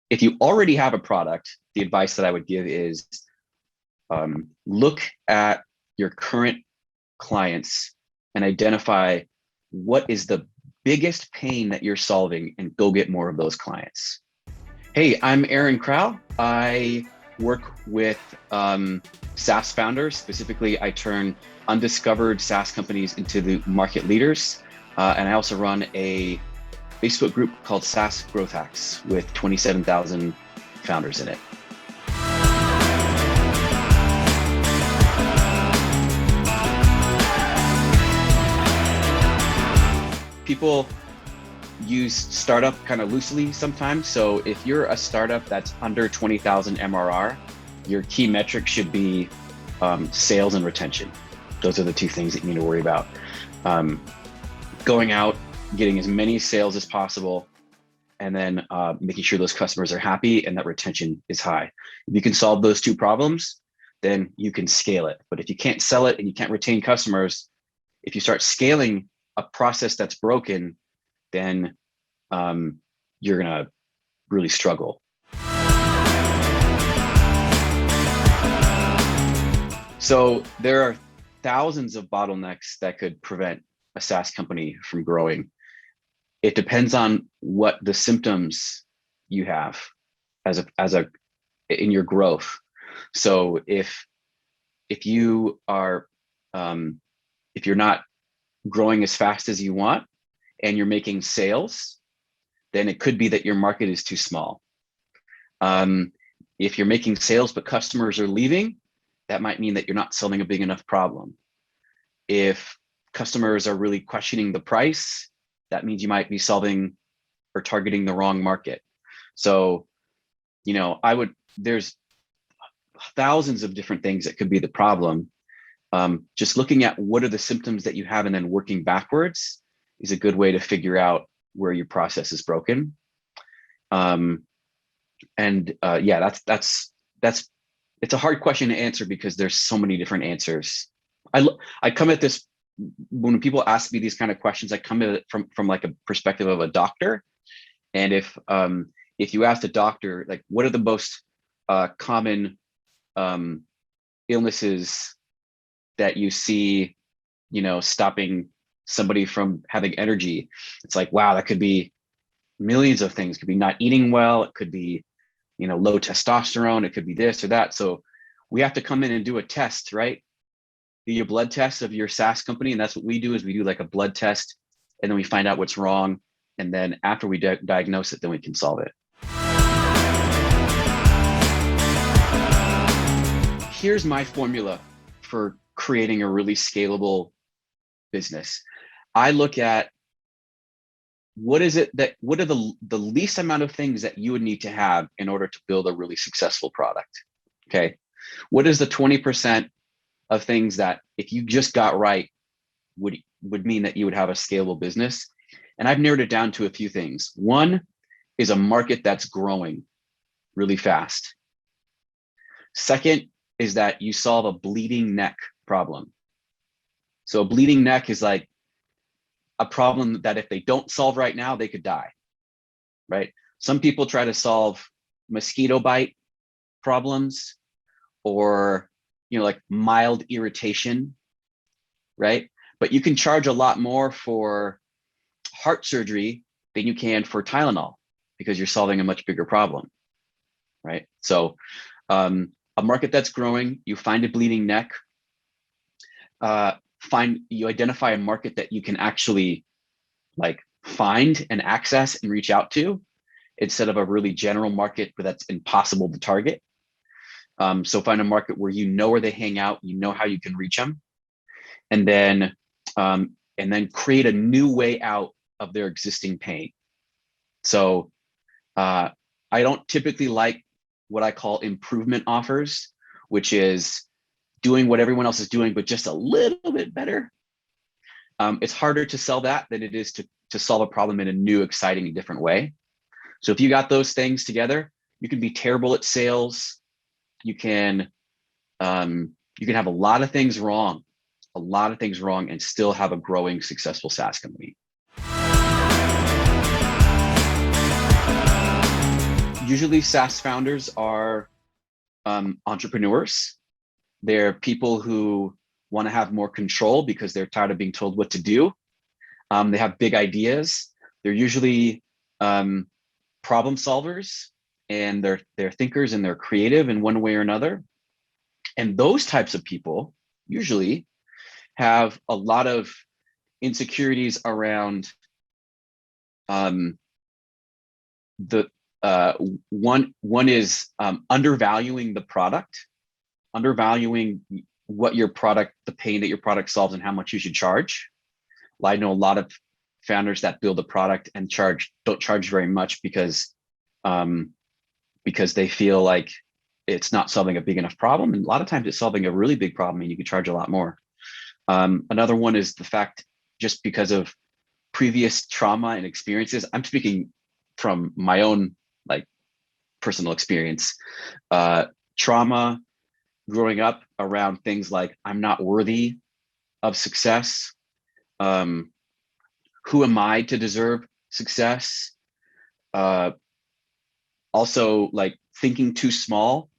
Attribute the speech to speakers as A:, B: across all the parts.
A: if you already have a product, the advice that I would give is look at your current clients and identify what is the biggest pain that you're solving and go get more of those clients. Hey, I'm Aaron Krall. I work with SaaS founders. Specifically, I turn undiscovered SaaS companies into the market leaders. And I also run a Facebook group called SaaS Growth Hacks with 27,000 founders in it. People use startup kind of loosely sometimes. So if you're a startup that's under 20,000 MRR, your key metric should be sales and retention. Those are the two things that you need to worry about. Going out, getting as many sales as possible, and then making sure those customers are happy and that retention is high. If you can solve those two problems, then you can scale it. But if you can't sell it and you can't retain customers, if you start scaling a process that's broken, then you're gonna really struggle. So there are thousands of bottlenecks that could prevent a SaaS company from growing. It depends on what the symptoms you have in your growth. So if you are if you're not growing as fast as you want and you're making sales, then it could be that your market is too small. If you're making sales but customers are leaving, that might mean that you're not solving a big enough problem. If customers are really questioning the price, that means you might be solving or targeting the wrong market. So, there's thousands of different things that could be the problem. Just looking at what are the symptoms that you have and then working backwards is a good way to figure out where your process is broken. It's a hard question to answer because there's so many different answers. I come at this, when people ask me these kind of questions, I come at it from like a perspective of a doctor. And if you ask a doctor, like, what are the most common illnesses that you see, stopping somebody from having energy? It's like, wow, that could be millions of things. It could be not eating well. It could be, low testosterone. It could be this or that. So we have to come in and do a test, right? Do a blood test of your SaaS company. And that's what we do, is we do like a blood test, and then we find out what's wrong. And then after we diagnose it, then we can solve it. Here's my formula for creating a really scalable business. I look at what are the least amount of things that you would need to have in order to build a really successful product. Okay. What is the 20% of things that if you just got right would mean that you would have a scalable business? And I've narrowed it down to a few things. One is a market that's growing really fast. Second is that you solve a bleeding neck problem. So a bleeding neck is like a problem that if they don't solve right now, they could die, right? Some people try to solve mosquito bite problems or, like mild irritation, right? But you can charge a lot more for heart surgery than you can for Tylenol because you're solving a much bigger problem, right? So a market that's growing, you find a bleeding neck, you identify a market that you can actually like find and access and reach out to instead of a really general market where that's impossible to target. So find a market where you know where they hang out, you know how you can reach them, and then create a new way out of their existing pain. So I don't typically like what I call improvement offers, which is doing what everyone else is doing, but just a little bit better. It's harder to sell that than it is to solve a problem in a new, exciting, different way. So if you got those things together, you can be terrible at sales. You can have a lot of things wrong, and still have a growing, successful SaaS company. Usually SaaS founders are entrepreneurs. They're people who want to have more control because they're tired of being told what to do. They have big ideas. They're usually problem solvers, and they're thinkers, and they're creative in one way or another. And those types of people usually have a lot of insecurities around the one is undervaluing the product, undervaluing what your product, the pain that your product solves, and how much you should charge. I know a lot of founders that build a product and don't charge very much because they feel like it's not solving a big enough problem. And a lot of times it's solving a really big problem and you can charge a lot more. Another one is the fact, just because of previous trauma and experiences, I'm speaking from my own personal experience, trauma growing up around things like, I'm not worthy of success. Who am I to deserve success? Also, thinking too small.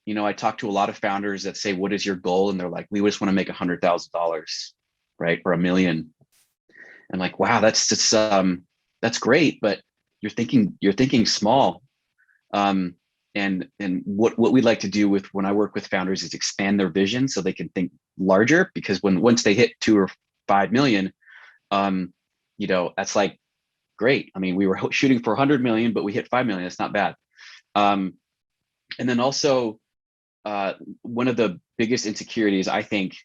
A: I talk to a lot of founders that say, what is your goal? And they're like, we just want to make $100,000, right? Or $1 million. And wow, that's great, but you're thinking small. And what we'd like to do when I work with founders is expand their vision so they can think larger, because once they hit 2 or 5 million, that's great. I mean, we were shooting for 100 million, but we hit 5 million. That's not bad. And then also, one of the biggest insecurities, I think,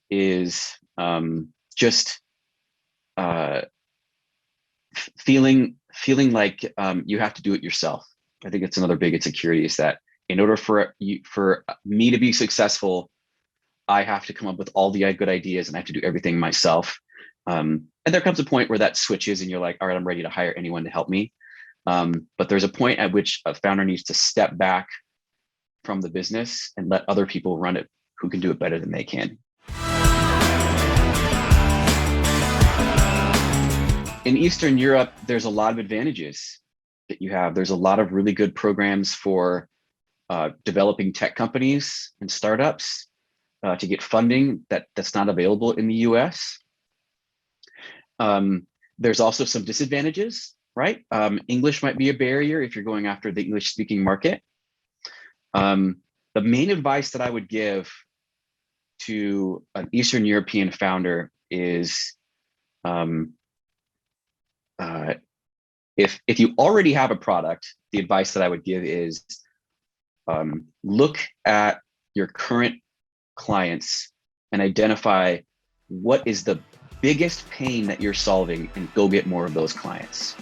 A: is just feeling like you have to do it yourself. I think it's another big insecurity, is that in order for me to be successful, I have to come up with all the good ideas and I have to do everything myself. And there comes a point where that switches and you're like, all right, I'm ready to hire anyone to help me. But there's a point at which a founder needs to step back from the business and let other people run it who can do it better than they can. In Eastern Europe, there's a lot of advantages that you have. There's a lot of really good programs for developing tech companies and startups to get funding that's not available in the US. There's also some disadvantages, right? English might be a barrier if you're going after the English-speaking market. The main advice that I would give to an Eastern European founder is, if you already have a product, the advice that I would give is, look at your current clients and identify what is the biggest pain that you're solving and go get more of those clients.